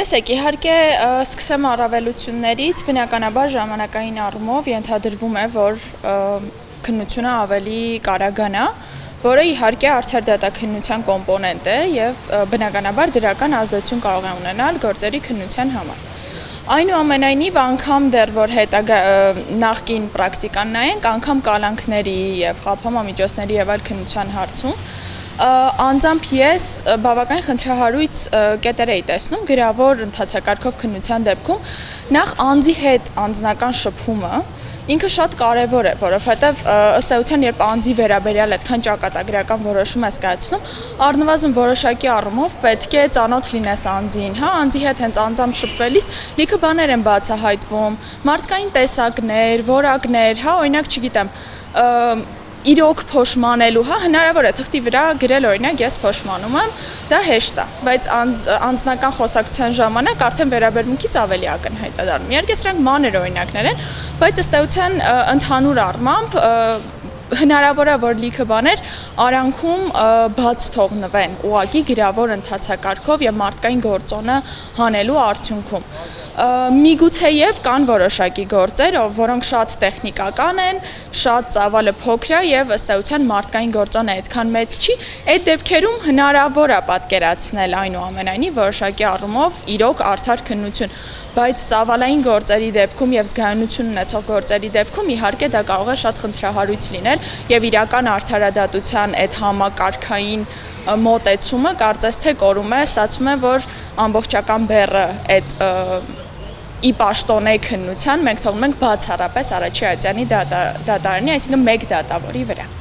Տեսեք, իհարկե սկսեմ առավելություններից, բնականաբար ժամանակային առումով ենթադրվում է, որ քննությունը ավելի կարագանա, որը իհարկե արդար դատաքննության կոմպոնենտ է և բնականաբար դրական ազդեցություն կարող է ունենալ գործերի քննության համար։ Այնուամենայնիվ, անգամ դեռ որ նախկին պրակտիկան նայենք, անգամ կալանքների և խաբամամիջոցների և այլ քննության հարցում, անձամբ ես բավական խնդրահարույց կետեր էի տեսնում գրավոր ընթացակարգով քննության դեպքում, նախ անձի հետ անձնական շփումը ինքը շատ կարևոր է, որովհետև ըստ էության, երբ անձի վերաբերյալ այդքան ճակատագրական որոշում ես կայացնում, առնվազն որոշակի առումով պետք է ծանոթ լինես անձին, անձի հետ հենց անձամբ շփվելիս լիքը բաներ են բացահայտվում, մարդկային տեսակներ, որակներ, օրինակ, չգիտեմ, իրոք փոշմանելու, հնարավոր է թղթի վրա գրել, օրինակ, ես փոշմանում եմ, դա հեշտ է, բայց անձնական խոսակցության ժամանակ արդեն վերաբերմունքից ավելի ակնհայտ է դառնում։ Իհարկե սրանք մանր օրինակներ են, բայց ըստ էության ընդհանուր առմամբ հնարավոր է, որ լիքը բաներ արանքում բաց թողնվեն ուղղակի գրավոր ընթացակարգով և մարդկային գործոնը հանելու արդյունքում։ Միգուցեև կան որոշակի գործեր, որոնք շատ տեխնիկական են, շատ ծավալը փոքր է և ըստ էության մարդկային գործոնը այդքան մեծ չի, այդ դեպքերում հնարավոր է պատկերացնել այնուամենայնիվ որոշակի առումով իրոք արդար քննություն, բայց ծավալային գործերի դեպքում և զգայունություն ունեցող գործերի դեպքում իհարկե դա կարող է շատ խնդրահարույց լինել և իրական արդարադատության այդ համակարգային մոտեցումը կարծես թե կորում է, ստացվում է, որ ամբողջական բեռը այդ ի պաշտոնե քննության մենք թողնում ենք բացառապես Արաչի Այծյանի դատարանի, այսինքն մեկ դատավորի վրա։